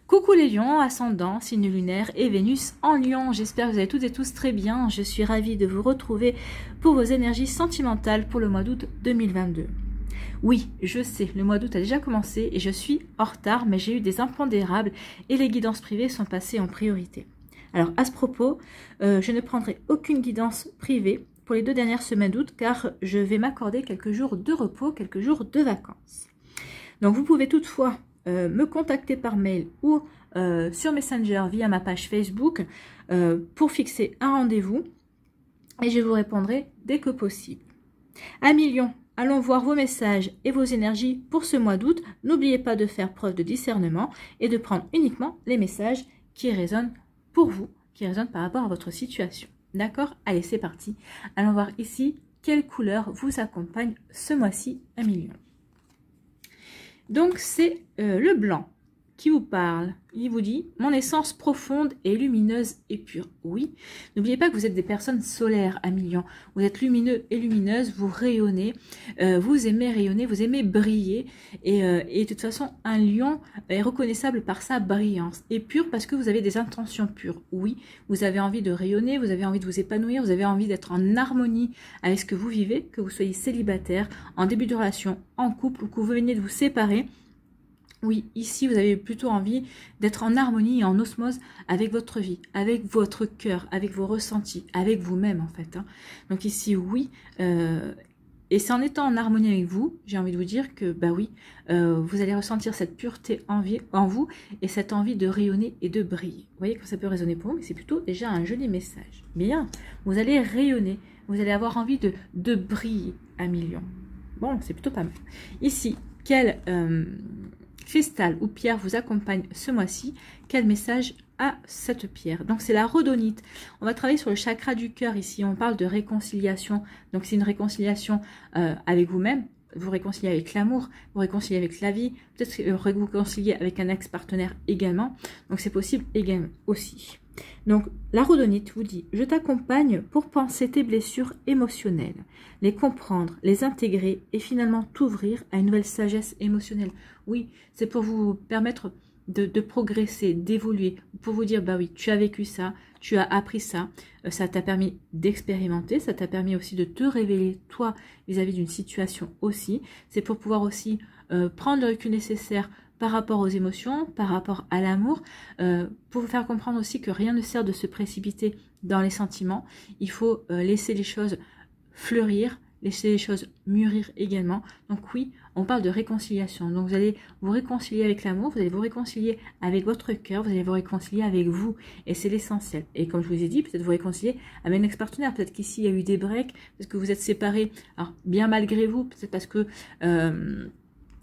Coucou les lions, ascendant, signe lunaire et Vénus en lion. J'espère que vous allez toutes et tous très bien. Je suis ravie de vous retrouver pour vos énergies sentimentales pour le mois d'août 2022. Oui, je sais, le mois d'août a déjà commencé et je suis en retard, mais j'ai eu des impondérables et les guidances privées sont passées en priorité. Alors à ce propos, je ne prendrai aucune guidance privée pour les 2 dernières semaines d'août car je vais m'accorder quelques jours de repos, quelques jours de vacances. Donc vous pouvez toutefois me contacter par mail ou sur Messenger via ma page Facebook pour fixer un rendez-vous et je vous répondrai dès que possible. Amis lions, allons voir vos messages et vos énergies pour ce mois d'août. N'oubliez pas de faire preuve de discernement et de prendre uniquement les messages qui résonnent pour vous, qui résonnent par rapport à votre situation. D'accord? Allez, c'est parti. Allons voir ici quelle couleur vous accompagne ce mois-ci, amis lions. Donc, c'est le blanc qui vous parle. Il vous dit « Mon essence profonde et lumineuse et pure ». Oui, n'oubliez pas que vous êtes des personnes solaires, amis lions. Vous êtes lumineux et lumineuse, vous rayonnez, vous aimez rayonner, vous aimez briller. Et de toute façon, un lion est reconnaissable par sa brillance. Et pur parce que vous avez des intentions pures. Oui, vous avez envie de rayonner, vous avez envie de vous épanouir, vous avez envie d'être en harmonie avec ce que vous vivez, que vous soyez célibataire, en début de relation, en couple ou que vous venez de vous séparer. Oui, ici, vous avez plutôt envie d'être en harmonie et en osmose avec votre vie, avec votre cœur, avec vos ressentis, avec vous-même en fait. Hein. Donc ici, oui, et c'est en étant en harmonie avec vous, j'ai envie de vous dire que, bah oui, vous allez ressentir cette pureté en vous et cette envie de rayonner et de briller. Vous voyez que ça peut résonner pour vous, mais c'est plutôt déjà un joli message. Bien, vous allez rayonner, vous allez avoir envie de briller à millions. Bon, c'est plutôt pas mal. Ici, quel... cristal ou pierre vous accompagne ce mois-ci, quel message a cette pierre? Donc c'est la rhodonite. On va travailler sur le chakra du cœur ici, on parle de réconciliation, donc c'est une réconciliation avec vous-même, vous réconciliez avec l'amour, vous réconciliez avec la vie, peut-être vous réconciliez avec un ex-partenaire également, donc c'est possible également aussi. Donc la rhodonite vous dit « Je t'accompagne pour penser tes blessures émotionnelles, les comprendre, les intégrer et finalement t'ouvrir à une nouvelle sagesse émotionnelle. » Oui, c'est pour vous permettre de progresser, d'évoluer, pour vous dire « Bah oui, tu as vécu ça, tu as appris ça, ça t'a permis d'expérimenter, ça t'a permis aussi de te révéler toi vis-à-vis d'une situation aussi. » C'est pour pouvoir aussi prendre le recul nécessaire par rapport aux émotions, par rapport à l'amour, pour vous faire comprendre aussi que rien ne sert de se précipiter dans les sentiments. Il faut laisser les choses fleurir, laisser les choses mûrir également. Donc oui, on parle de réconciliation. Donc vous allez vous réconcilier avec l'amour, vous allez vous réconcilier avec votre cœur, vous allez vous réconcilier avec vous. Et c'est l'essentiel. Et comme je vous ai dit, peut-être vous réconcilier avec un ex-partenaire. Peut-être qu'ici, il y a eu des breaks, parce que vous êtes séparés, alors bien malgré vous, peut-être parce que...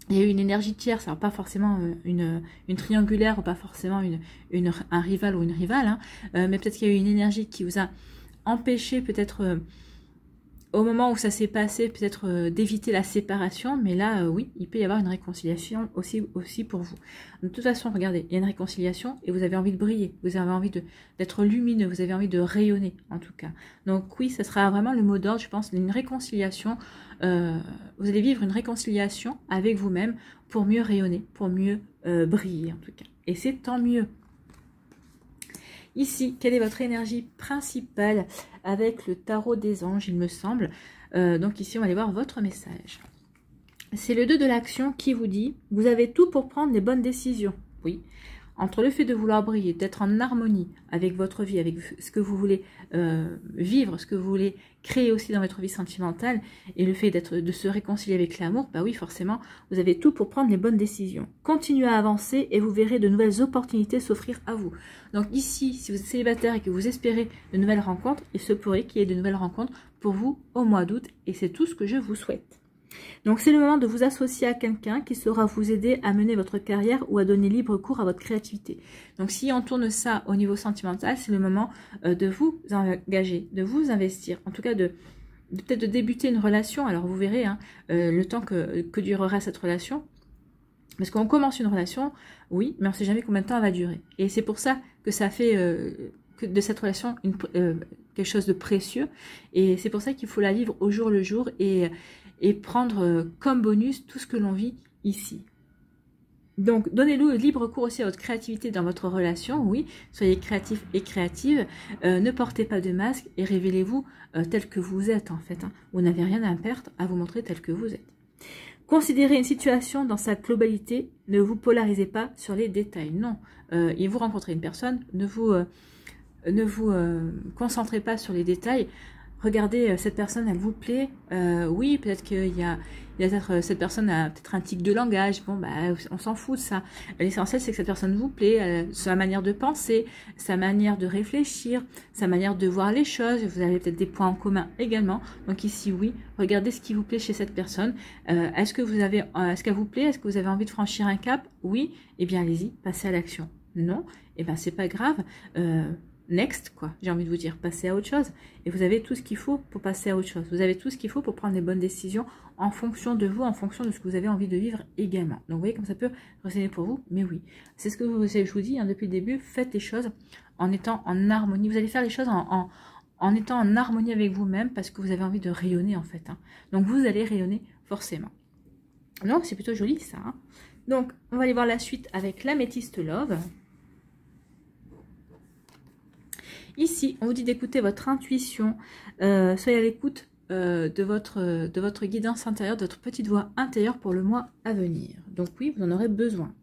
il y a eu une énergie tierce, alors pas forcément une triangulaire ou pas forcément un rival ou une rivale, hein, mais peut-être qu'il y a eu une énergie qui vous a empêché peut-être au moment où ça s'est passé, peut-être d'éviter la séparation, mais là, oui, il peut y avoir une réconciliation aussi pour vous. De toute façon, regardez, il y a une réconciliation et vous avez envie de briller, vous avez envie d'être lumineux, vous avez envie de rayonner en tout cas. Donc oui, ça sera vraiment le mot d'ordre, je pense, une réconciliation. Vous allez vivre une réconciliation avec vous-même pour mieux rayonner, pour mieux briller en tout cas. Et c'est tant mieux. Ici, quelle est votre énergie principale avec le tarot des anges, il me semble. Donc ici, on va aller voir votre message. C'est le 2 de l'action qui vous dit « Vous avez tout pour prendre les bonnes décisions. » Oui. Entre le fait de vouloir briller, d'être en harmonie avec votre vie, avec ce que vous voulez vivre, ce que vous voulez créer aussi dans votre vie sentimentale, et le fait de se réconcilier avec l'amour, bah oui, forcément, vous avez tout pour prendre les bonnes décisions. Continuez à avancer et vous verrez de nouvelles opportunités s'offrir à vous. Donc ici, si vous êtes célibataire et que vous espérez de nouvelles rencontres, il se pourrait qu'il y ait de nouvelles rencontres pour vous au mois d'août, et c'est tout ce que je vous souhaite. Donc c'est le moment de vous associer à quelqu'un qui saura vous aider à mener votre carrière ou à donner libre cours à votre créativité. Donc si on tourne ça au niveau sentimental, c'est le moment de vous engager, de vous investir, en tout cas peut-être de débuter une relation. Alors vous verrez hein, le temps que durera cette relation. Parce qu'on commence une relation, oui, mais on ne sait jamais combien de temps elle va durer. Et c'est pour ça que ça fait de cette relation quelque chose de précieux. Et c'est pour ça qu'il faut la vivre au jour le jour et prendre comme bonus tout ce que l'on vit ici. Donc, donnez-le libre cours aussi à votre créativité dans votre relation. Oui, soyez créatif et créative. Ne portez pas de masque et révélez-vous tel que vous êtes en fait. Hein. Vous n'avez rien à perdre à vous montrer tel que vous êtes. Considérez une situation dans sa globalité. Ne vous polarisez pas sur les détails. Non, et vous rencontrez une personne, ne vous concentrez pas sur les détails. Regardez, cette personne, elle vous plaît. Oui, peut-être qu'il y a peut-être cette personne a peut-être un tic de langage. Bon, bah, on s'en fout de ça. L'essentiel, c'est que cette personne vous plaît, sa manière de penser, sa manière de réfléchir, sa manière de voir les choses. Vous avez peut-être des points en commun également. Donc ici, oui, regardez ce qui vous plaît chez cette personne. Est-ce qu'elle vous plaît? Est-ce que vous avez envie de franchir un cap? Oui. Eh bien, allez-y, passez à l'action. Non. Eh bien, c'est pas grave. Next, quoi, j'ai envie de vous dire, passez à autre chose. Et vous avez tout ce qu'il faut pour passer à autre chose. Vous avez tout ce qu'il faut pour prendre les bonnes décisions en fonction de vous, en fonction de ce que vous avez envie de vivre également. Donc, vous voyez comme ça peut résonner pour vous. Mais oui, c'est ce que je vous dis hein, depuis le début. Faites les choses en étant en harmonie. Vous allez faire les choses en étant en harmonie avec vous-même parce que vous avez envie de rayonner, en fait. Hein. Donc, vous allez rayonner forcément. Donc, c'est plutôt joli, ça. Hein. Donc, on va aller voir la suite avec l'Améthyste Love. Ici, on vous dit d'écouter votre intuition, soyez à l'écoute de votre guidance intérieure, de votre petite voix intérieure pour le mois à venir. Donc oui, vous en aurez besoin.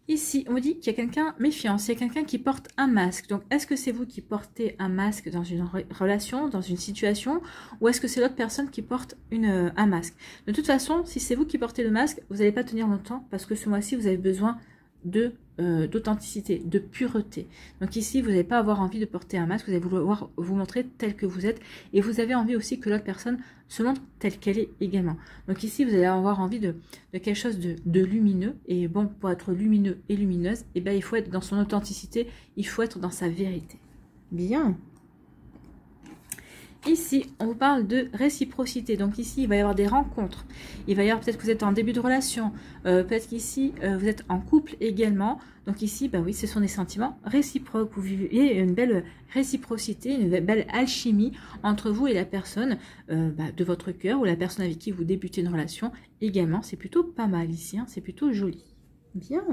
Ici, on vous dit qu'il y a quelqu'un, méfiance, il y a quelqu'un qui porte un masque. Donc, est-ce que c'est vous qui portez un masque dans une relation, dans une situation, ou est-ce que c'est l'autre personne qui porte un masque? De toute façon, si c'est vous qui portez le masque, vous n'allez pas tenir longtemps parce que ce mois-ci, vous avez besoin d'authenticité, de pureté. Donc ici, vous n'allez pas avoir envie de porter un masque, vous allez vouloir vous montrer tel que vous êtes et vous avez envie aussi que l'autre personne se montre telle qu'elle est également. Donc ici, vous allez avoir envie de quelque chose de lumineux et bon, pour être lumineux et lumineuse, eh bien, il faut être dans son authenticité, il faut être dans sa vérité. Bien. Ici, on vous parle de réciprocité. Donc ici, il va y avoir des rencontres. Il va y avoir peut-être que vous êtes en début de relation. Peut-être qu'ici, vous êtes en couple également. Donc ici, bah oui, ce sont des sentiments réciproques. Vous vivez une belle réciprocité, une belle alchimie entre vous et la personne de votre cœur ou la personne avec qui vous débutez une relation également. C'est plutôt pas mal ici, hein, c'est plutôt joli. Bien.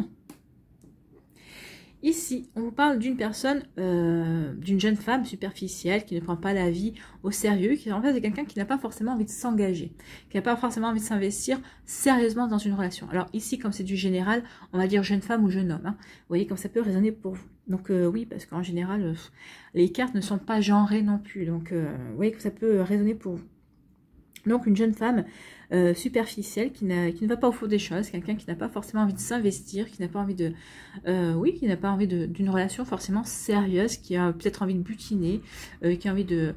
Ici, on vous parle d'une personne, d'une jeune femme superficielle qui ne prend pas la vie au sérieux, qui en fait est quelqu'un qui n'a pas forcément envie de s'engager, qui n'a pas forcément envie de s'investir sérieusement dans une relation. Alors ici, comme c'est du général, on va dire jeune femme ou jeune homme. Hein. Vous voyez comme ça peut résonner pour vous. Donc oui, parce qu'en général, les cartes ne sont pas genrées non plus. Donc vous voyez que ça peut résonner pour vous. Donc une jeune femme superficielle qui ne va pas au fond des choses, quelqu'un qui n'a pas forcément envie de s'investir, qui n'a pas envie de, qui n'a pas envie d'une relation forcément sérieuse, qui a peut-être envie de butiner, qui a envie de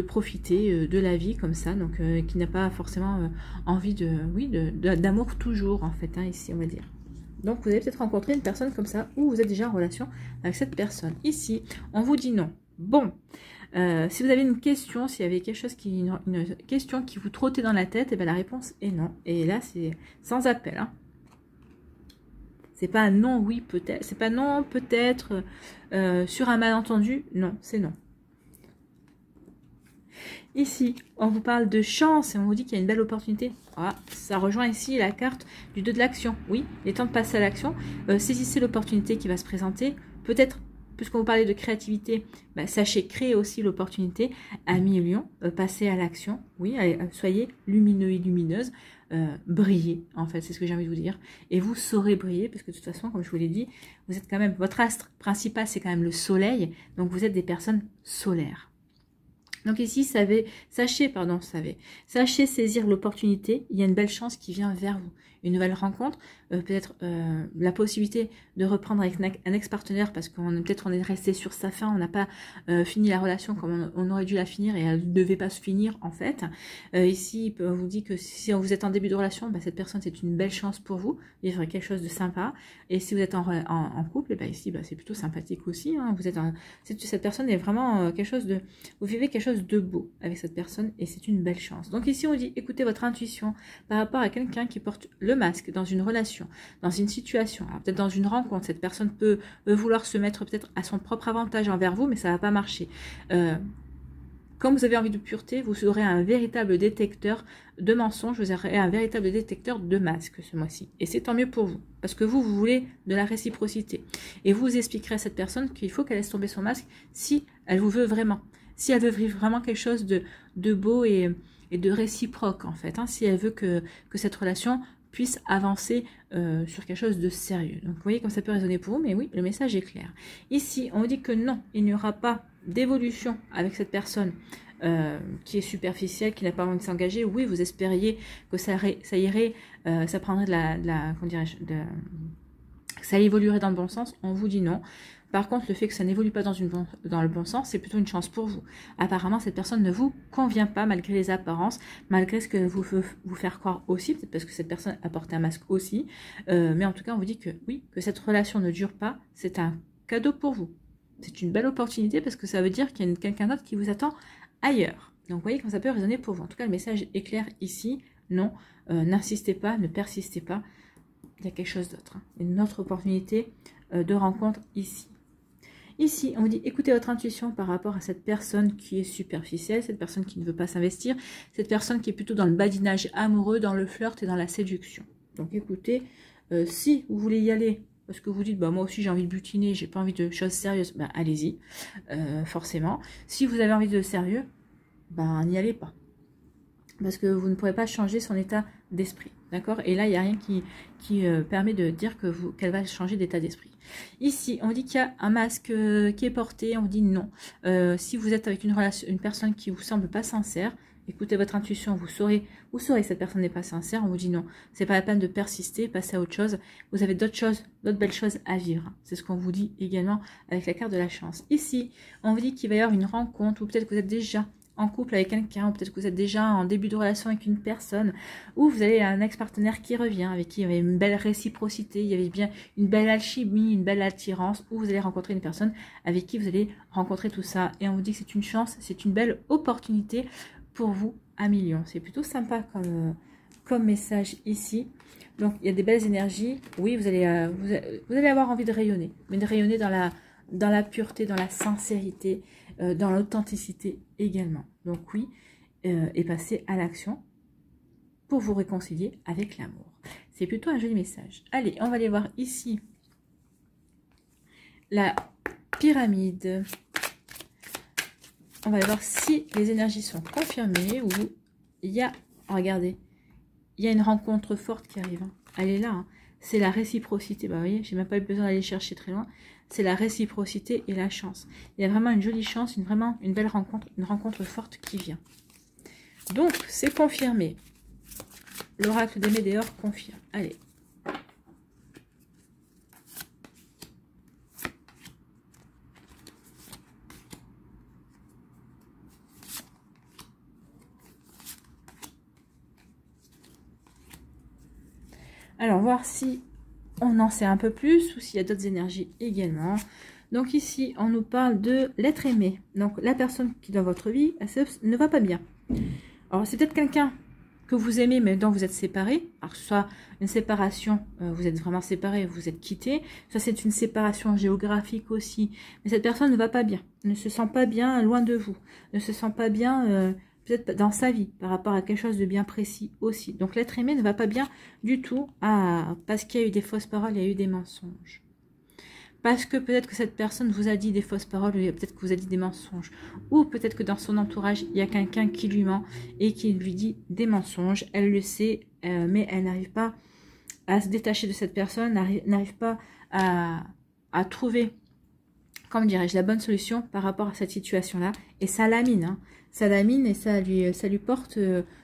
profiter de la vie comme ça, donc qui n'a pas forcément envie d'amour toujours en fait, hein, ici on va dire. Donc vous allez peut-être rencontrer une personne comme ça, ou vous êtes déjà en relation avec cette personne. Ici, on vous dit non. Bon. Si vous avez une question, s'il y avait quelque chose une question qui vous trottait dans la tête, et bien la réponse est non. Et là, c'est sans appel. Hein. C'est pas non, oui, peut-être. C'est pas non, peut-être. Sur un malentendu, non, c'est non. Ici, on vous parle de chance et on vous dit qu'il y a une belle opportunité. Ah, ça rejoint ici la carte du 2 de l'action. Oui, il est temps de passer à l'action. Saisissez l'opportunité qui va se présenter. Peut-être, puisqu'on vous parlait de créativité, sachez créer aussi l'opportunité. Amis Lion, passez à l'action. Oui, allez, soyez lumineux et lumineuse. Brillez, en fait, c'est ce que j'ai envie de vous dire. Et vous saurez briller, parce que de toute façon, comme je vous l'ai dit, vous êtes quand même, votre astre principal, c'est quand même le soleil. Donc, vous êtes des personnes solaires. Donc ici, sachez saisir l'opportunité. Il y a une belle chance qui vient vers vous. Une nouvelle rencontre, peut-être la possibilité de reprendre avec un ex-partenaire parce qu'on peut-être on est resté sur sa fin, on n'a pas fini la relation comme on aurait dû la finir et elle ne devait pas se finir en fait. Ici, on vous dit que si vous êtes en début de relation, cette personne c'est une belle chance pour vous, vivre quelque chose de sympa. Et si vous êtes en couple, ici c'est plutôt sympathique aussi. Hein. Cette personne est vraiment quelque chose de... Vous vivez quelque chose de beau avec cette personne et c'est une belle chance. Donc ici on dit écoutez votre intuition par rapport à quelqu'un qui porte le masque dans une relation, dans une situation, peut-être dans une rencontre. Cette personne peut vouloir se mettre peut-être à son propre avantage envers vous, mais ça va pas marcher. Quand vous avez envie de pureté, vous aurez un véritable détecteur de mensonges, vous aurez un véritable détecteur de masques ce mois-ci. Et c'est tant mieux pour vous, parce que vous voulez de la réciprocité. Et vous expliquerez à cette personne qu'il faut qu'elle laisse tomber son masque si elle vous veut vraiment. Si elle veut vivre vraiment quelque chose de beau et de réciproque, en fait. Hein, si elle veut que cette relation puisse avancer sur quelque chose de sérieux. Donc, vous voyez comme ça peut résonner pour vous, mais oui, le message est clair. Ici, on dit que non, il n'y aura pas d'évolution avec cette personne qui est superficielle, qui n'a pas envie de s'engager. Oui, vous espériez que ça irait, ça prendrait comment dirais-je, ça évoluerait dans le bon sens. On vous dit non. Par contre, le fait que ça n'évolue pas dans le bon sens, c'est plutôt une chance pour vous. Apparemment, cette personne ne vous convient pas malgré les apparences, malgré ce que vous veut vous faire croire aussi, peut-être parce que cette personne a porté un masque aussi. Mais en tout cas, on vous dit que oui, que cette relation ne dure pas, c'est un cadeau pour vous. C'est une belle opportunité parce que ça veut dire qu'il y a quelqu'un d'autre qui vous attend ailleurs. Donc, vous voyez comment ça peut résonner pour vous. En tout cas, le message est clair ici. Non, n'insistez pas, ne persistez pas. Il y a quelque chose d'autre. Hein. Une autre opportunité de rencontre ici. Ici, on vous dit, écoutez votre intuition par rapport à cette personne qui est superficielle, cette personne qui ne veut pas s'investir, cette personne qui est plutôt dans le badinage amoureux, dans le flirt et dans la séduction. Donc, écoutez, si vous voulez y aller, parce que vous dites, bah, moi aussi j'ai envie de butiner, j'ai pas envie de choses sérieuses, bah, allez-y, forcément. Si vous avez envie de sérieux, bah, n'y allez pas. Parce que vous ne pourrez pas changer son état d'esprit. D'accord? Et là, il n'y a rien qui permet de dire qu'elle va changer d'état d'esprit. Ici, on dit qu'il y a un masque qui est porté. On dit non. Si vous êtes avec une personne qui vous semble pas sincère, écoutez votre intuition. Vous saurez que cette personne n'est pas sincère. On vous dit non. C'est pas la peine de persister, passer à autre chose. Vous avez d'autres choses, d'autres belles choses à vivre. C'est ce qu'on vous dit également avec la carte de la chance. Ici, on vous dit qu'il va y avoir une rencontre ou peut-être que vous êtes déjà en couple avec quelqu'un, ou peut-être que vous êtes déjà en début de relation avec une personne, ou vous avez un ex-partenaire qui revient, avec qui il y avait une belle réciprocité, il y avait bien une belle alchimie, une belle attirance, ou vous allez rencontrer une personne avec qui vous allez rencontrer tout ça. Et on vous dit que c'est une chance, c'est une belle opportunité pour vous à millions. C'est plutôt sympa comme message ici. Donc, il y a des belles énergies. Oui, vous allez avoir envie de rayonner, mais de rayonner dans la pureté, dans la sincérité, dans l'authenticité également. Donc oui, et passer à l'action pour vous réconcilier avec l'amour. C'est plutôt un joli message. Allez, on va aller voir ici la pyramide. On va aller voir si les énergies sont confirmées ou il y a, regardez, il y a une rencontre forte qui arrive. Hein. Elle est là, hein. C'est la réciprocité. Bah, vous voyez, j'ai même pas eu besoin d'aller chercher très loin. C'est la réciprocité et la chance. Il y a vraiment une jolie chance, vraiment une belle rencontre, une rencontre forte qui vient. Donc, c'est confirmé. L'oracle des Médéors confirme. Allez. Alors, voir si on en sait un peu plus ou s'il y a d'autres énergies également. Donc ici, on nous parle de l'être aimé. Donc la personne qui est dans votre vie, elle ne va pas bien. Alors c'est peut-être quelqu'un que vous aimez mais dont vous êtes séparés. Alors soit une séparation, vous êtes vraiment séparés, vous êtes quittés. Soit c'est une séparation géographique aussi. Mais cette personne ne va pas bien, ne se sent pas bien loin de vous. Ne se sent pas bien peut-être dans sa vie, par rapport à quelque chose de bien précis aussi. Donc l'être aimé ne va pas bien du tout, parce qu'il y a eu des fausses paroles, il y a eu des mensonges. Parce que peut-être que cette personne vous a dit des fausses paroles, peut-être que vous a dit des mensonges. Ou peut-être que dans son entourage, il y a quelqu'un qui lui ment et qui lui dit des mensonges. Elle le sait, mais elle n'arrive pas à se détacher de cette personne, n'arrive pas à trouver, comment dirais-je, la bonne solution par rapport à cette situation-là. Et ça lamine, hein. Ça lamine et ça lui porte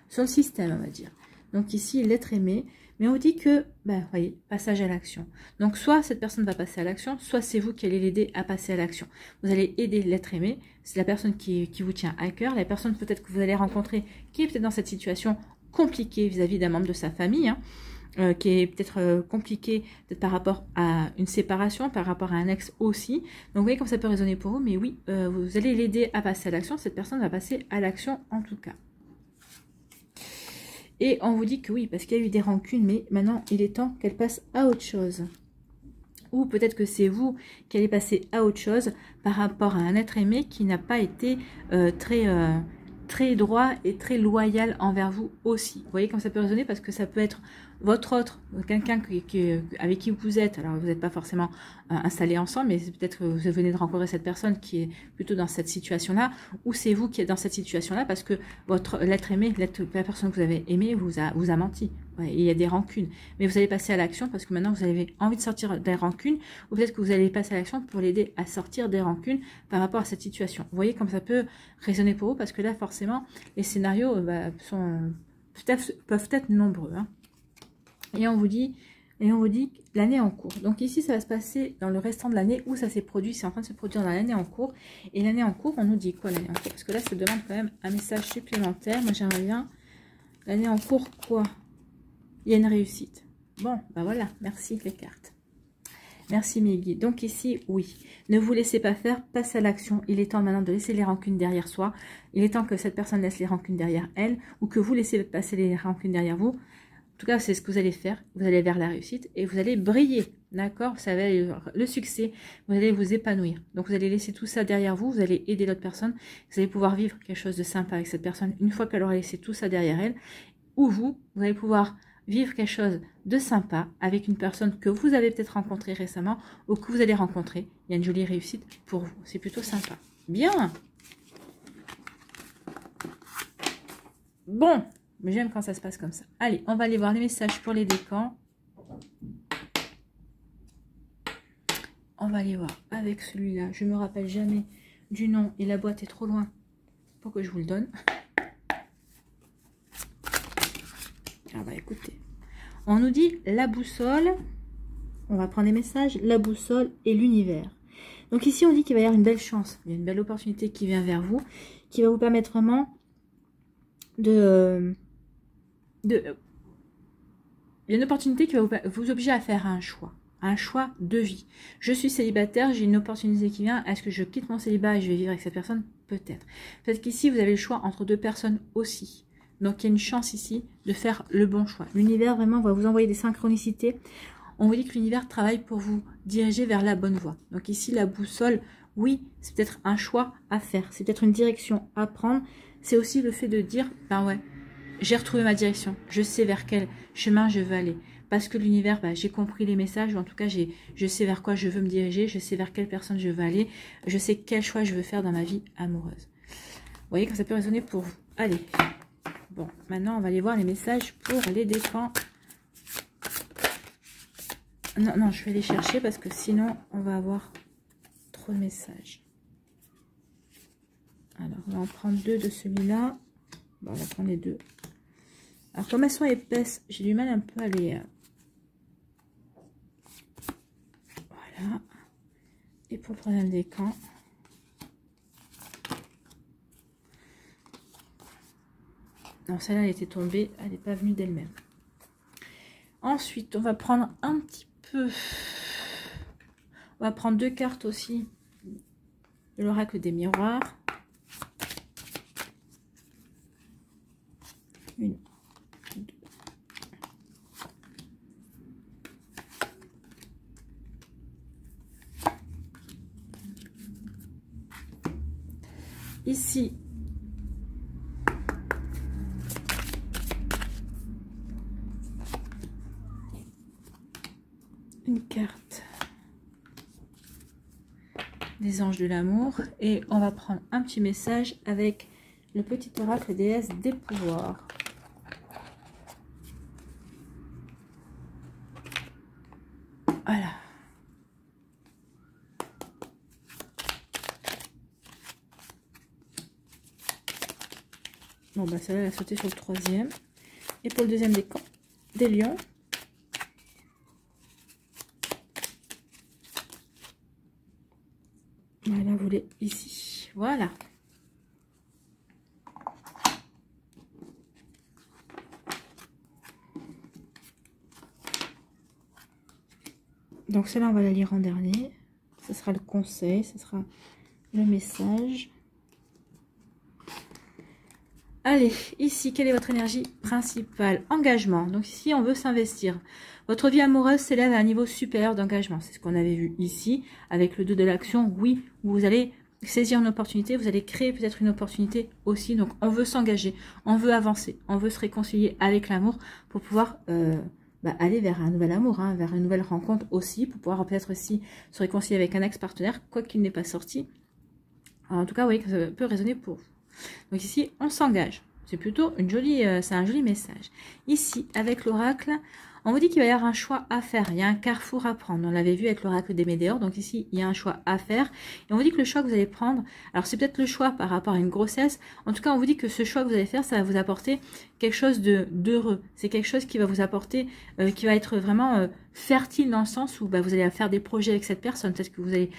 sur le système, on va dire. Donc ici, l'être aimé. Mais on dit que, ben, voyez, passage à l'action. Donc soit cette personne va passer à l'action, soit c'est vous qui allez l'aider à passer à l'action. Vous allez aider l'être aimé. C'est la personne qui vous tient à cœur. La personne peut-être que vous allez rencontrer qui est peut-être dans cette situation compliquée vis-à-vis d'un membre de sa famille, hein. Qui est peut-être compliqué peut-être par rapport à une séparation, par rapport à un ex aussi. Donc vous voyez comme ça peut résonner pour vous, mais oui, vous allez l'aider à passer à l'action. Cette personne va passer à l'action en tout cas. Et on vous dit que oui, parce qu'il y a eu des rancunes, mais maintenant il est temps qu'elle passe à autre chose. Ou peut-être que c'est vous qui allez passer à autre chose par rapport à un être aimé qui n'a pas été très droit et très loyal envers vous aussi. Vous voyez comme ça peut résonner, parce que ça peut être votre autre, quelqu'un avec qui vous êtes. Alors vous n'êtes pas forcément installés ensemble, mais c'est peut-être que vous venez de rencontrer cette personne qui est plutôt dans cette situation-là, ou c'est vous qui êtes dans cette situation-là parce que l'être aimé, la personne que vous avez aimée vous a menti. Ouais, il y a des rancunes. Mais vous allez passer à l'action parce que maintenant vous avez envie de sortir des rancunes, ou peut-être que vous allez passer à l'action pour l'aider à sortir des rancunes par rapport à cette situation. Vous voyez comme ça peut résonner pour vous, parce que là forcément les scénarios peuvent être nombreux. Hein. Et on vous dit l'année en cours. Donc ici, ça va se passer dans le restant de l'année où ça s'est produit. C'est en train de se produire dans l'année en cours. Et l'année en cours, on nous dit quoi l'année en cours? Parce que là, ça demande quand même un message supplémentaire. Moi, j'aimerais bien l'année en cours, quoi? Il y a une réussite. Bon, ben voilà. Merci les cartes. Merci mes guides. Donc ici, oui. Ne vous laissez pas faire, passez à l'action. Il est temps maintenant de laisser les rancunes derrière soi. Il est temps que cette personne laisse les rancunes derrière elle, ou que vous laissez passer les rancunes derrière vous. En tout cas, c'est ce que vous allez faire. Vous allez vers la réussite et vous allez briller. D'accord? Ça va aller le succès. Vous allez vous épanouir. Donc, vous allez laisser tout ça derrière vous. Vous allez aider l'autre personne. Vous allez pouvoir vivre quelque chose de sympa avec cette personne une fois qu'elle aura laissé tout ça derrière elle. Ou vous allez pouvoir vivre quelque chose de sympa avec une personne que vous avez peut-être rencontrée récemment ou que vous allez rencontrer. Il y a une jolie réussite pour vous. C'est plutôt sympa. Bien! Bon! Mais j'aime quand ça se passe comme ça. Allez, on va aller voir les messages pour les décans. On va aller voir avec celui-là. Je ne me rappelle jamais du nom et la boîte est trop loin pour que je vous le donne. Ah bah écoutez. On nous dit la boussole. On va prendre les messages. La boussole et l'univers. Donc ici, on dit qu'il va y avoir une belle chance. Il y a une belle opportunité qui vient vers vous. Qui va vous permettre vraiment il y a une opportunité qui va vous obliger à faire un choix de vie. Je suis célibataire, j'ai une opportunité qui vient, est-ce que je quitte mon célibat et je vais vivre avec cette personne? Peut-être. Peut-être qu'ici, vous avez le choix entre deux personnes aussi. Donc, il y a une chance ici de faire le bon choix. L'univers, vraiment, va vous envoyer des synchronicités. On vous dit que l'univers travaille pour vous diriger vers la bonne voie. Donc ici, la boussole, oui, c'est peut-être un choix à faire. C'est peut-être une direction à prendre. C'est aussi le fait de dire, ben ouais, j'ai retrouvé ma direction, je sais vers quel chemin je veux aller. Parce que l'univers, j'ai compris les messages, ou en tout cas, je sais vers quoi je veux me diriger, je sais vers quelle personne je veux aller, je sais quel choix je veux faire dans ma vie amoureuse. Vous voyez comme ça peut résonner pour vous. Allez, bon, maintenant, on va aller voir les messages pour les décans. Non, je vais les chercher parce que sinon, on va avoir trop de messages. Alors, on va en prendre deux de celui-là. Bon, on va prendre les deux. Alors, comme elles sont épaisses, j'ai du mal un peu à les... Voilà. Et pour le troisième décan. Non, celle-là, elle était tombée. Elle n'est pas venue d'elle-même. Ensuite, on va prendre un petit peu... On va prendre deux cartes aussi. De l'oracle des miroirs. Une. Ici, une carte des anges de l'amour et on va prendre un petit message avec le petit oracle déesse des pouvoirs. Voilà. Bon, celle-là, elle a sauté sur le troisième. Et pour le deuxième décan, des lions. Voilà, vous l'avez ici. Voilà. Donc celle-là, on va la lire en dernier. Ce sera le conseil, ce sera le message. Allez, ici, quelle est votre énergie principale? Engagement. Donc ici, on veut s'investir. Votre vie amoureuse s'élève à un niveau supérieur d'engagement. C'est ce qu'on avait vu ici, avec le 2 de l'action. Oui, vous allez saisir une opportunité, vous allez créer peut-être une opportunité aussi. Donc, on veut s'engager, on veut avancer, on veut se réconcilier avec l'amour pour pouvoir aller vers un nouvel amour, hein, vers une nouvelle rencontre aussi, pour pouvoir peut-être aussi se réconcilier avec un ex-partenaire, quoi qu'il n'ait pas sorti. Alors, en tout cas, vous voyez que ça peut résonner pour vous. Donc ici, on s'engage. C'est plutôt c'est un joli message. Ici, avec l'oracle, on vous dit qu'il va y avoir un choix à faire. Il y a un carrefour à prendre. On l'avait vu avec l'oracle des Médéors. Donc ici, il y a un choix à faire. Et on vous dit que le choix que vous allez prendre, alors c'est peut-être le choix par rapport à une grossesse. En tout cas, on vous dit que ce choix que vous allez faire, ça va vous apporter quelque chose d'heureux. C'est quelque chose qui va vous apporter, qui va être vraiment fertile dans le sens où vous allez faire des projets avec cette personne. Peut-être que vous avez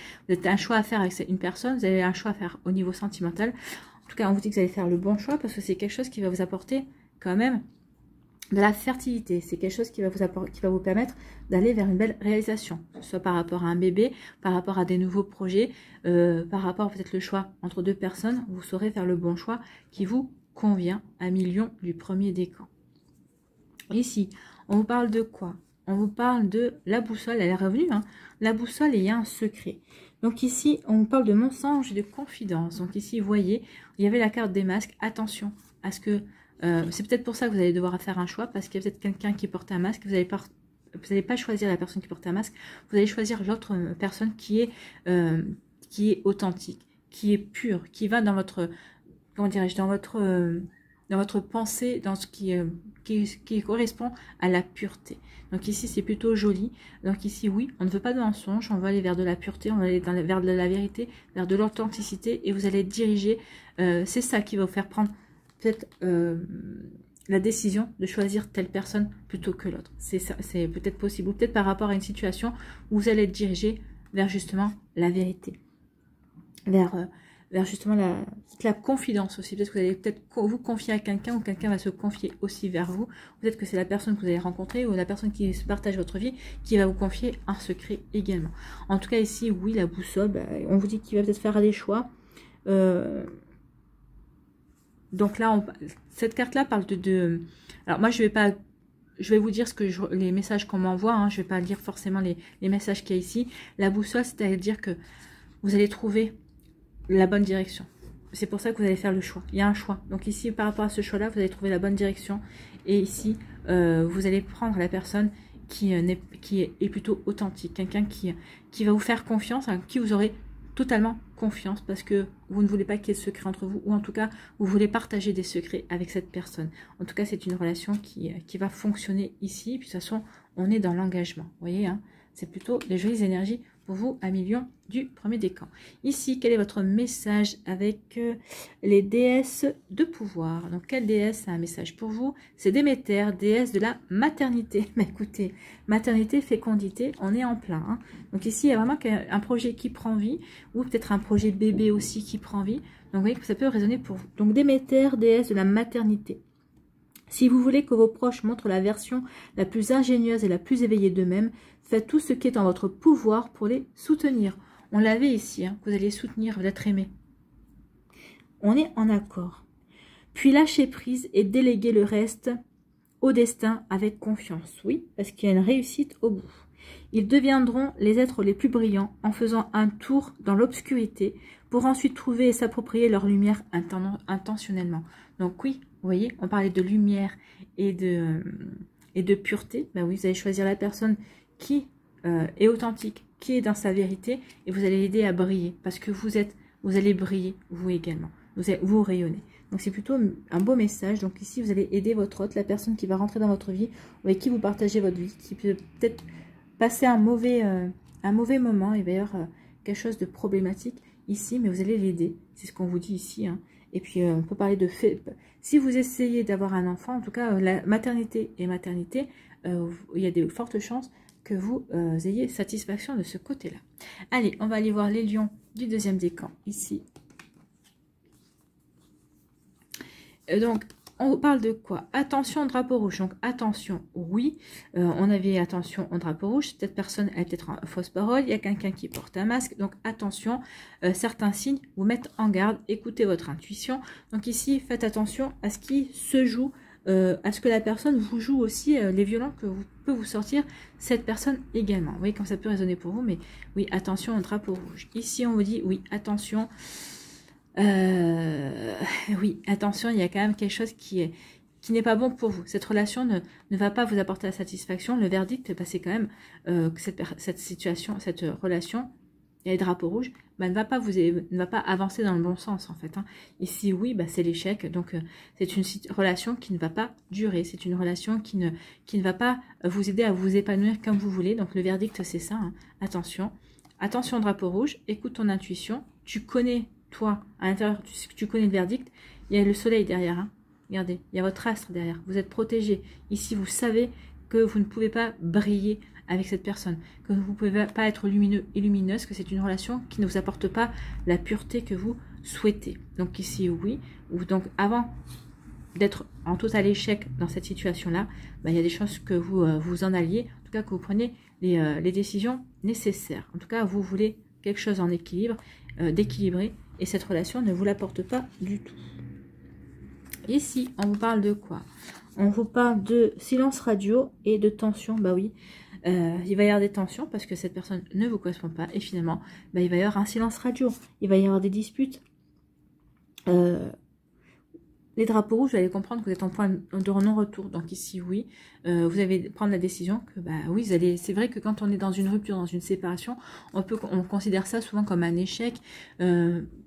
un choix à faire avec une personne. Vous avez un choix à faire au niveau sentimental. En tout cas, on vous dit que vous allez faire le bon choix parce que c'est quelque chose qui va vous apporter quand même de la fertilité. C'est quelque chose qui va vous permettre d'aller vers une belle réalisation, que ce soit par rapport à un bébé, par rapport à des nouveaux projets, par rapport peut-être le choix entre deux personnes. Vous saurez faire le bon choix qui vous convient à million du premier décan. Ici, on vous parle de quoi? On vous parle de la boussole, elle est revenue, hein. La boussole, et il y a un secret. Donc ici, on vous parle de mensonge et de confidence. Donc ici, vous voyez, il y avait la carte des masques. Attention à ce que... c'est peut-être pour ça que vous allez devoir faire un choix, parce qu'il y a peut-être quelqu'un qui porte un masque. Vous n'allez pas choisir la personne qui porte un masque. Vous allez choisir l'autre personne qui est authentique, qui est pure, qui va dans votre... Comment dirais-je? Dans votre pensée, dans ce qui correspond à la pureté. Donc ici, c'est plutôt joli. Donc ici, oui, on ne veut pas de mensonge, on va aller vers de la pureté, on va aller vers de la vérité, vers de l'authenticité, et vous allez être dirigé. C'est ça qui va vous faire prendre peut-être la décision de choisir telle personne plutôt que l'autre. C'est peut-être possible, ou peut-être par rapport à une situation où vous allez être dirigé vers justement la vérité, vers justement la confidence aussi. Peut-être que vous allez vous confier à quelqu'un, ou quelqu'un va se confier aussi vers vous. Peut-être que c'est la personne que vous allez rencontrer, ou la personne qui partage votre vie, qui va vous confier un secret également. En tout cas ici, oui, la boussole, on vous dit qu'il va peut-être faire des choix. Donc là, cette carte-là parle alors moi, je vais vous dire les messages qu'on m'envoie, hein. Je ne vais pas lire forcément les messages qu'il y a ici. La boussole, c'est-à-dire que vous allez trouver la bonne direction. C'est pour ça que vous allez faire le choix. Il y a un choix. Donc ici, par rapport à ce choix-là, vous allez trouver la bonne direction. Et ici, vous allez prendre la personne qui est plutôt authentique. Quelqu'un qui va vous faire confiance, hein, qui vous aurez totalement confiance, parce que vous ne voulez pas qu'il y ait de secret entre vous, ou en tout cas, vous voulez partager des secrets avec cette personne. En tout cas, c'est une relation qui va fonctionner ici. Puis de toute façon, on est dans l'engagement. Vous voyez, hein, c'est plutôt les jolies énergies pour vous à million du premier décan. Ici, quel est votre message avec les déesses de pouvoir? Donc, quelle déesse a un message pour vous? C'est Déméter, déesse de la maternité. Mais écoutez, maternité, fécondité, on est en plein, hein. Donc ici, il y a vraiment un projet qui prend vie, ou peut-être un projet bébé aussi qui prend vie. Donc, vous voyez que ça peut résonner pour vous. Donc, Déméter, déesse de la maternité. Si vous voulez que vos proches montrent la version la plus ingénieuse et la plus éveillée d'eux-mêmes, faites tout ce qui est en votre pouvoir pour les soutenir. On l'avait ici, hein, vous allez soutenir l'être aimé. On est en accord. Puis lâcher prise et déléguer le reste au destin avec confiance. Oui, parce qu'il y a une réussite au bout. Ils deviendront les êtres les plus brillants en faisant un tour dans l'obscurité pour ensuite trouver et s'approprier leur lumière intentionnellement. Donc oui, vous voyez, on parlait de lumière et de pureté. Ben oui, vous allez choisir la personne qui est authentique, qui est dans sa vérité, et vous allez l'aider à briller, parce que vous allez briller vous également, vous rayonnez. Donc c'est plutôt un beau message. Donc ici, vous allez aider votre hôte, la personne qui va rentrer dans votre vie, avec qui vous partagez votre vie, qui peut peut-être passer un mauvais moment, il va y avoir quelque chose de problématique ici, mais vous allez l'aider. C'est ce qu'on vous dit ici, hein. Et puis, on peut parler de fait. Si vous essayez d'avoir un enfant, en tout cas, la maternité, il y a de fortes chances que vous ayez satisfaction de ce côté-là. Allez, on va aller voir les lions du deuxième décan, ici. Donc, On parle de quoi? Attention, drapeau rouge. Donc, attention, oui. On avait attention au drapeau rouge. Cette personne a peut-être en fausse parole. Il y a quelqu'un qui porte un masque. Donc, attention. Certains signes vous mettent en garde. Écoutez votre intuition. Donc, ici, faites attention à ce qui se joue, à ce que la personne vous joue aussi, les violents que peut vous sortir cette personne également. Vous voyez comme ça peut résonner pour vous. Mais oui, attention au drapeau rouge. Ici, on vous dit, oui, attention. Oui, attention, il y a quand même quelque chose qui n'est pas bon pour vous. Cette relation ne va pas vous apporter la satisfaction. Le verdict, bah, c'est quand même que cette situation, cette relation, et les drapeaux rouges, bah, ne va pas avancer dans le bon sens en fait. Hein. Ici, oui, bah, c'est l'échec. Donc, c'est une relation qui ne va pas durer. C'est une relation qui ne va pas vous aider à vous épanouir comme vous voulez. Donc, le verdict, c'est ça. Hein. Attention. Attention, drapeau rouge. Écoute ton intuition. Tu connais toi, à l'intérieur, tu connais le verdict, il y a le soleil derrière. Hein. Regardez, il y a votre astre derrière. Vous êtes protégé. Ici, vous savez que vous ne pouvez pas briller avec cette personne, que vous ne pouvez pas être lumineux et lumineuse, que c'est une relation qui ne vous apporte pas la pureté que vous souhaitez. Donc ici, oui. Ou donc, avant d'être en total échec dans cette situation-là, bah, il y a des chances que vous en alliez, en tout cas que vous preniez les décisions nécessaires. En tout cas, vous voulez quelque chose en équilibre, d'équilibré, et cette relation ne vous l'apporte pas du tout. Ici, on vous parle de quoi? On vous parle de silence radio et de tension. Bah oui, il va y avoir des tensions parce que cette personne ne vous correspond pas. Et finalement, bah, il va y avoir un silence radio. Il va y avoir des disputes. Les drapeaux rouges, vous allez comprendre que vous êtes en point de non-retour. Donc ici, oui, vous allez prendre la décision que, bah oui, c'est vrai que quand on est dans une rupture, dans une séparation, on considère ça souvent comme un échec.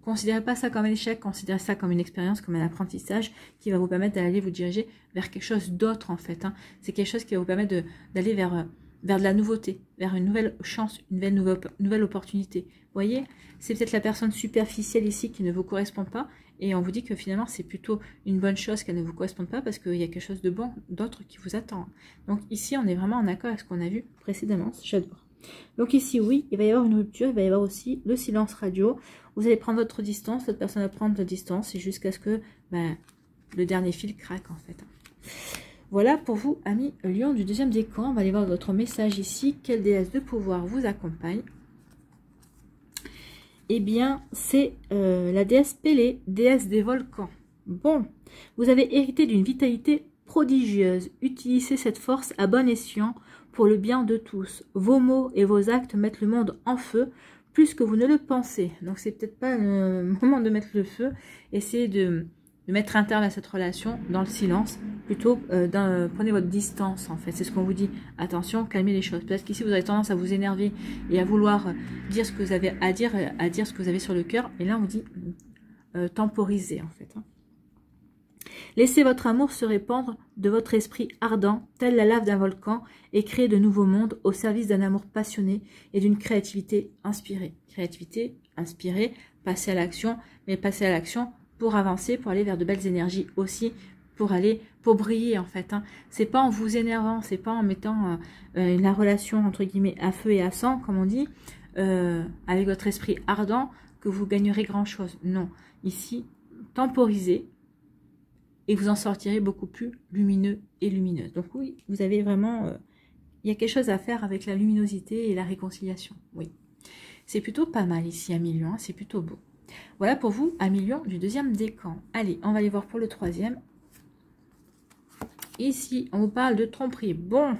Considérez pas ça comme un échec, considérez ça comme une expérience, comme un apprentissage qui va vous permettre d'aller vous diriger vers quelque chose d'autre en fait. Hein. C'est quelque chose qui va vous permettre d'aller vers de la nouveauté, vers une nouvelle chance, une nouvelle opportunité. Vous voyez, c'est peut-être la personne superficielle ici qui ne vous correspond pas, et on vous dit que finalement c'est plutôt une bonne chose qu'elle ne vous corresponde pas parce qu'il y a quelque chose de bon, d'autre qui vous attend. Donc ici on est vraiment en accord avec ce qu'on a vu précédemment, j'adore. Donc ici oui, il va y avoir une rupture, il va y avoir aussi le silence radio. Vous allez prendre votre distance, votre personne va prendre la distance, et jusqu'à ce que le dernier fil craque en fait. Voilà pour vous, amis Lion du deuxième décan. On va aller voir votre message ici. Quelle déesse de pouvoir vous accompagne? Eh bien, c'est la déesse Pélée, déesse des volcans. Bon, vous avez hérité d'une vitalité prodigieuse. Utilisez cette force à bon escient pour le bien de tous. Vos mots et vos actes mettent le monde en feu plus que vous ne le pensez. Donc, c'est peut-être pas le moment de mettre le feu. Essayez de mettre un terme à cette relation dans le silence. Plutôt, prenez votre distance, en fait. C'est ce qu'on vous dit. Attention, calmez les choses. Peut-être qu'ici, vous avez tendance à vous énerver et à vouloir dire ce que vous avez à dire ce que vous avez sur le cœur. Et là, on vous dit temporiser, en fait. Hein. Laissez votre amour se répandre de votre esprit ardent, tel la lave d'un volcan, et créer de nouveaux mondes au service d'un amour passionné et d'une créativité inspirée. Créativité inspirée, passer à l'action, mais passer à l'action pour avancer, pour aller vers de belles énergies aussi, pour briller en fait. Hein. C'est pas en vous énervant, c'est pas en mettant la relation entre guillemets à feu et à sang, comme on dit, avec votre esprit ardent, que vous gagnerez grand chose. Non, ici, temporisez et vous en sortirez beaucoup plus lumineux et lumineuse. Donc oui, vous avez vraiment, il y a quelque chose à faire avec la luminosité et la réconciliation. Oui, c'est plutôt pas mal ici, Amis Lion, hein, c'est plutôt beau. Voilà pour vous, Amis Lion du deuxième décan. Allez, on va aller voir pour le troisième. Ici, on vous parle de tromperie. Bon,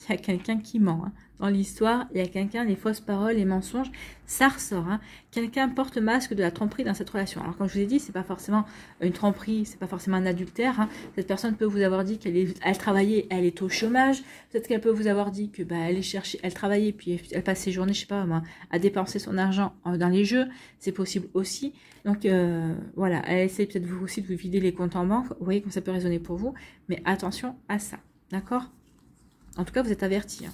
il y a quelqu'un qui ment. Hein. Dans l'histoire, il y a quelqu'un, les fausses paroles, les mensonges, ça ressort. Hein. Quelqu'un porte masque de la tromperie dans cette relation. Alors, comme je vous ai dit, c'est pas forcément une tromperie, c'est pas forcément un adultère. Hein. Cette personne peut vous avoir dit qu'elle travaillait, elle est au chômage. Peut-être qu'elle peut vous avoir dit que elle travaillait, puis elle passe ses journées, je sais pas, à dépenser son argent dans les jeux. C'est possible aussi. Donc, voilà, elle essaie peut-être vous aussi de vous vider les comptes en banque. Vous voyez comme ça peut résonner pour vous. Mais attention à ça. D'accord? En tout cas, vous êtes avertis. Hein.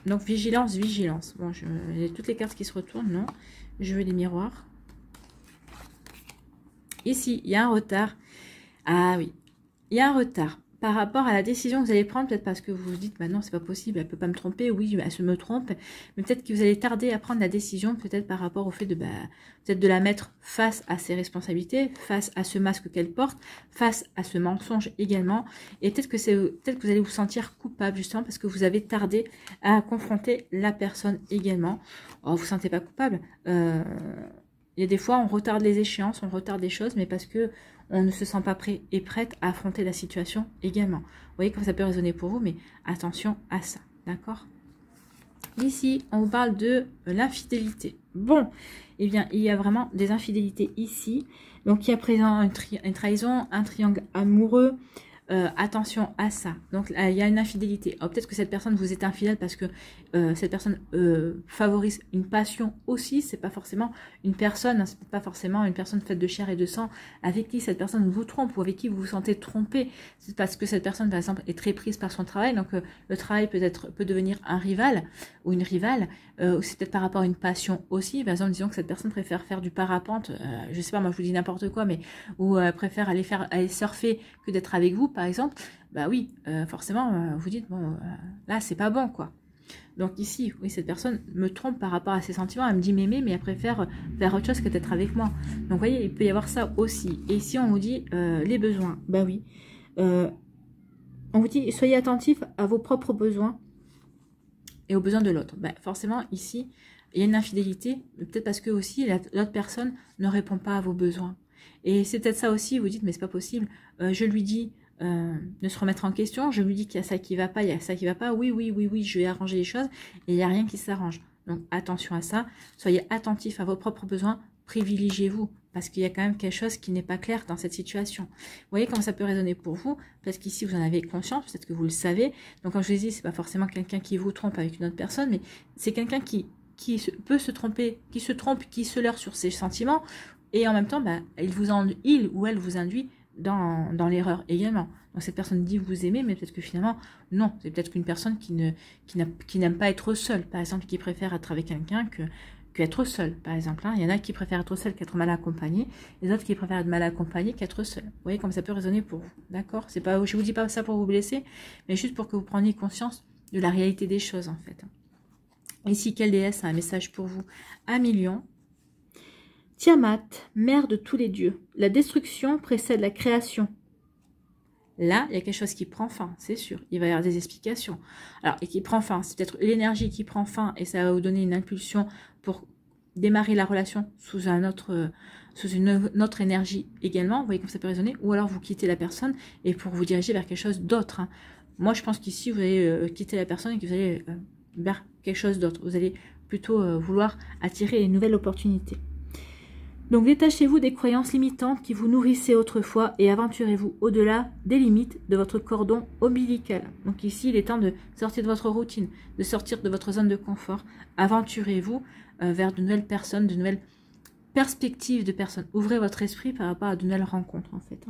Donc, vigilance, vigilance. Bon, j'ai toutes les cartes qui se retournent, non? Je veux les miroirs. Ici, il y a un retard. Ah oui, il y a un retard. par rapport à la décision que vous allez prendre, peut-être parce que vous vous dites, bah non, c'est pas possible, elle peut pas me tromper, oui, elle se me trompe, mais peut-être que vous allez tarder à prendre la décision, peut-être par rapport au fait de, peut-être de la mettre face à ses responsabilités, face à ce masque qu'elle porte, face à ce mensonge également, et peut-être que vous allez vous sentir coupable, justement, parce que vous avez tardé à confronter la personne également. Oh, vous ne vous sentez pas coupable, il y a des fois, on retarde les échéances, on retarde des choses, mais parce que on ne se sent pas prêt et prête à affronter la situation également. Vous voyez comme ça peut résonner pour vous, mais attention à ça, d'accord? Ici, on vous parle de l'infidélité. Bon, eh bien, il y a vraiment des infidélités ici. Donc, il y a présent une trahison, un triangle amoureux. Attention à ça. Donc, il y a une infidélité. Peut-être que cette personne vous est infidèle parce que cette personne favorise une passion aussi. C'est pas forcément une personne, hein, c'est pas forcément une personne faite de chair et de sang avec qui cette personne vous trompe ou avec qui vous vous sentez trompé. C'est parce que cette personne, par exemple, est très prise par son travail. Donc, le travail peut devenir un rival ou une rivale. C'est peut-être par rapport à une passion aussi. Par exemple, disons que cette personne préfère faire du parapente. Je sais pas, moi je vous dis n'importe quoi, mais ou préfère aller surfer que d'être avec vous, par exemple. Bah oui, forcément, vous dites bon, là c'est pas bon quoi. Donc ici, oui, cette personne me trompe par rapport à ses sentiments. Elle me dit m'aimer, mais elle préfère faire autre chose que d'être avec moi. Donc vous voyez, il peut y avoir ça aussi. Et ici, on vous dit les besoins. Bah oui. On vous dit soyez attentifs à vos propres besoins et aux besoins de l'autre. Ben, forcément, ici, il y a une infidélité, peut-être parce que aussi l'autre personne ne répond pas à vos besoins. Et c'est peut-être ça aussi, vous dites, mais c'est pas possible. Je lui dis de se remettre en question, je lui dis qu'il y a ça qui va pas, il y a ça qui va pas. Oui, oui, oui, oui, je vais arranger les choses et il n'y a rien qui s'arrange. Donc attention à ça, soyez attentifs à vos propres besoins, privilégiez-vous. Parce qu'il y a quand même quelque chose qui n'est pas clair dans cette situation. Vous voyez comment ça peut résonner pour vous, parce qu'ici vous en avez conscience, peut-être que vous le savez. Donc comme je vous ai dit, c'est pas forcément quelqu'un qui vous trompe avec une autre personne, mais c'est quelqu'un qui peut se tromper, qui se trompe, qui se leurre sur ses sentiments, et en même temps, il ou elle vous induit dans l'erreur également. Donc cette personne dit vous aimer, mais peut-être que finalement, non. C'est peut-être qu'une personne qui n'aime pas être seule, par exemple, qui préfère être avec quelqu'un qu'être seul, par exemple. Hein. Il y en a qui préfèrent être seul qu'être mal accompagné, les autres qui préfèrent être mal accompagné qu'être seul. Vous voyez comme ça peut résonner pour vous, d'accord? C'est pas, je vous dis pas ça pour vous blesser, mais juste pour que vous preniez conscience de la réalité des choses, en fait. Ici, quelle déesse a un message pour vous? 1 million. Tiamat, mère de tous les dieux. La destruction précède la création. Là, il y a quelque chose qui prend fin, c'est sûr. Il va y avoir des explications. Alors, et qui prend fin, c'est peut-être l'énergie qui prend fin et ça va vous donner une impulsion pour démarrer la relation sous une autre énergie également. Vous voyez comme ça peut résonner. Ou alors, vous quittez la personne et pour vous diriger vers quelque chose d'autre. Hein. Moi, je pense qu'ici, vous allez quitter la personne et que vous allez vers quelque chose d'autre. Vous allez plutôt vouloir attirer une nouvelle opportunité. Donc détachez-vous des croyances limitantes qui vous nourrissaient autrefois et aventurez-vous au-delà des limites de votre cordon ombilical. Donc ici, il est temps de sortir de votre routine, de sortir de votre zone de confort. Aventurez-vous vers de nouvelles personnes, de nouvelles perspectives de personnes. Ouvrez votre esprit par rapport à de nouvelles rencontres en fait.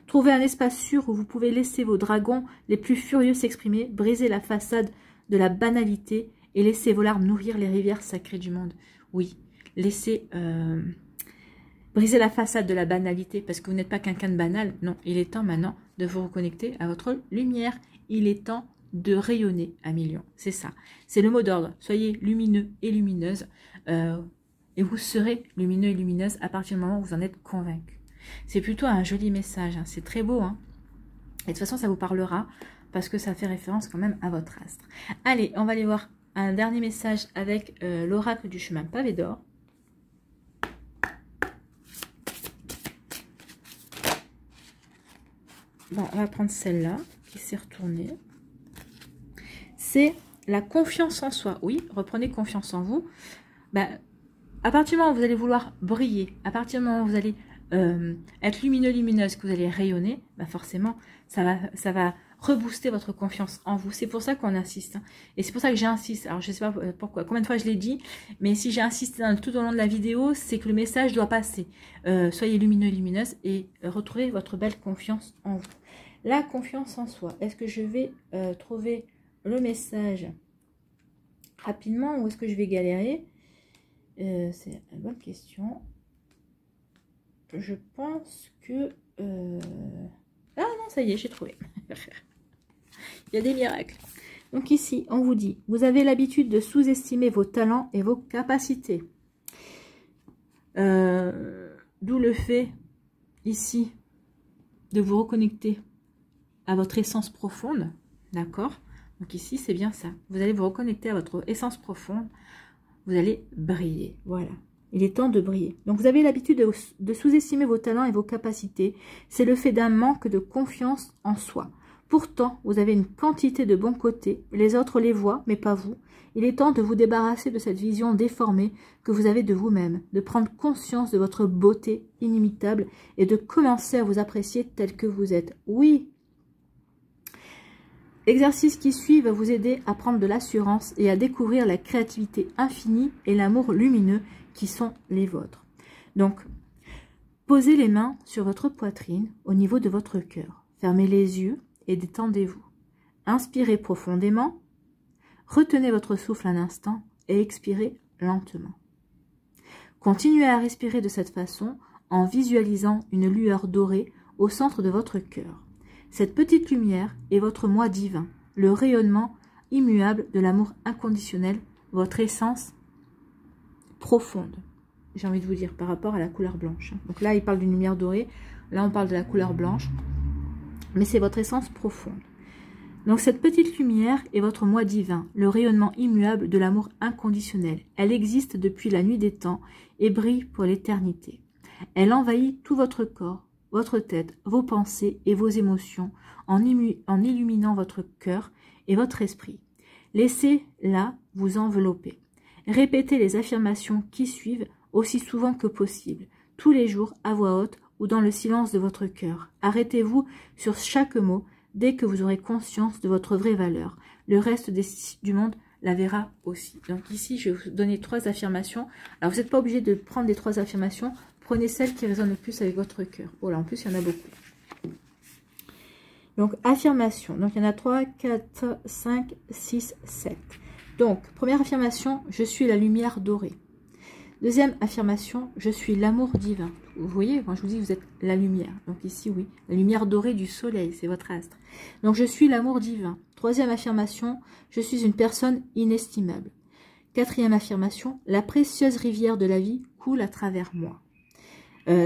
Trouvez un espace sûr où vous pouvez laisser vos dragons les plus furieux s'exprimer, briser la façade de la banalité et laisser vos larmes nourrir les rivières sacrées du monde. Oui, laissez... Brisez la façade de la banalité parce que vous n'êtes pas quelqu'un de banal. Non, il est temps maintenant de vous reconnecter à votre lumière. Il est temps de rayonner 1 million. C'est ça. C'est le mot d'ordre. Soyez lumineux et lumineuse. Et vous serez lumineux et lumineuse à partir du moment où vous en êtes convaincu. C'est plutôt un joli message. Hein. C'est très beau. Hein. Et de toute façon, ça vous parlera parce que ça fait référence quand même à votre astre. Allez, on va aller voir un dernier message avec l'oracle du chemin pavé d'or. Bon, on va prendre celle-là, qui s'est retournée. C'est la confiance en soi. Oui, reprenez confiance en vous. Ben, à partir du moment où vous allez vouloir briller, à partir du moment où vous allez être lumineux, lumineuse, que vous allez rayonner, ben forcément, ça va rebooster votre confiance en vous. C'est pour ça qu'on insiste. Hein. Et c'est pour ça que j'insiste. Alors, je ne sais pas pourquoi, combien de fois je l'ai dit, mais si j'ai insisté tout au long de la vidéo, c'est que le message doit passer. Soyez lumineux, lumineuse et retrouvez votre belle confiance en vous. La confiance en soi. Est-ce que je vais trouver le message rapidement ou est-ce que je vais galérer? C'est une bonne question. Je pense que... Ah non, ça y est, j'ai trouvé. Il y a des miracles. Donc ici, on vous dit, vous avez l'habitude de sous-estimer vos talents et vos capacités. D'où le fait, ici, de vous reconnecter à votre essence profonde. D'accord? Donc ici, c'est bien ça. Vous allez vous reconnecter à votre essence profonde. Vous allez briller. Voilà. Il est temps de briller. Donc vous avez l'habitude de sous-estimer vos talents et vos capacités. C'est le fait d'un manque de confiance en soi. Pourtant, vous avez une quantité de bons côtés. Les autres les voient, mais pas vous. Il est temps de vous débarrasser de cette vision déformée que vous avez de vous-même, de prendre conscience de votre beauté inimitable et de commencer à vous apprécier tel que vous êtes. Oui! L'exercice qui suit va vous aider à prendre de l'assurance et à découvrir la créativité infinie et l'amour lumineux qui sont les vôtres. Donc, posez les mains sur votre poitrine au niveau de votre cœur. Fermez les yeux et détendez-vous. Inspirez profondément, retenez votre souffle un instant et expirez lentement. Continuez à respirer de cette façon en visualisant une lueur dorée au centre de votre cœur. Cette petite lumière est votre moi divin, le rayonnement immuable de l'amour inconditionnel, votre essence profonde. J'ai envie de vous dire par rapport à la couleur blanche. Donc là, il parle d'une lumière dorée, là on parle de la couleur blanche. Mais c'est votre essence profonde. Donc cette petite lumière est votre moi divin, le rayonnement immuable de l'amour inconditionnel. Elle existe depuis la nuit des temps et brille pour l'éternité. Elle envahit tout votre corps, votre tête, vos pensées et vos émotions en illuminant votre cœur et votre esprit. Laissez-la vous envelopper. Répétez les affirmations qui suivent aussi souvent que possible, tous les jours à voix haute ou dans le silence de votre cœur. Arrêtez-vous sur chaque mot dès que vous aurez conscience de votre vraie valeur. Le reste du monde la verra aussi. Donc ici, je vais vous donner 3 affirmations. Alors, vous n'êtes pas obligé de prendre les 3 affirmations. Prenez celles qui résonnent le plus avec votre cœur. Oh là, en plus, il y en a beaucoup. Donc, affirmation. Donc, il y en a 3, 4, 5, 6, 7. Donc, première affirmation, je suis la lumière dorée. Deuxième affirmation, je suis l'amour divin. Vous voyez, quand je vous dis vous êtes la lumière. Donc ici, oui, la lumière dorée du soleil, c'est votre astre. Donc je suis l'amour divin. Troisième affirmation, je suis une personne inestimable. Quatrième affirmation, la précieuse rivière de la vie coule à travers moi.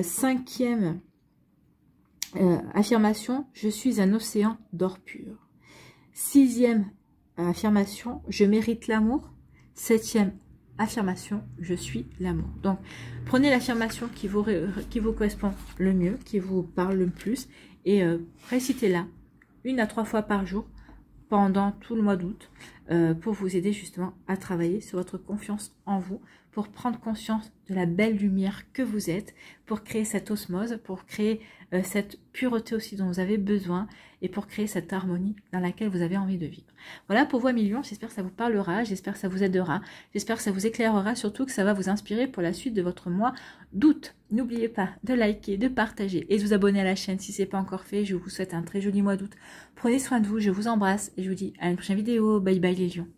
Cinquième affirmation, je suis un océan d'or pur. Sixième affirmation, je mérite l'amour. Septième affirmation, je suis l'amour. Donc, prenez l'affirmation qui vous correspond le mieux, qui vous parle le plus, et récitez-la 1 à 3 fois par jour pendant tout le mois d'août pour vous aider justement à travailler sur votre confiance en vous, pour prendre conscience de la belle lumière que vous êtes, pour créer cette osmose, pour créer cette pureté aussi dont vous avez besoin et pour créer cette harmonie dans laquelle vous avez envie de vivre. Voilà pour vous, millions. J'espère que ça vous parlera, j'espère que ça vous aidera, j'espère que ça vous éclairera, surtout que ça va vous inspirer pour la suite de votre mois d'août. N'oubliez pas de liker, de partager et de vous abonner à la chaîne si ce n'est pas encore fait. Je vous souhaite un très joli mois d'août. Prenez soin de vous, je vous embrasse et je vous dis à une prochaine vidéo. Bye bye les lions.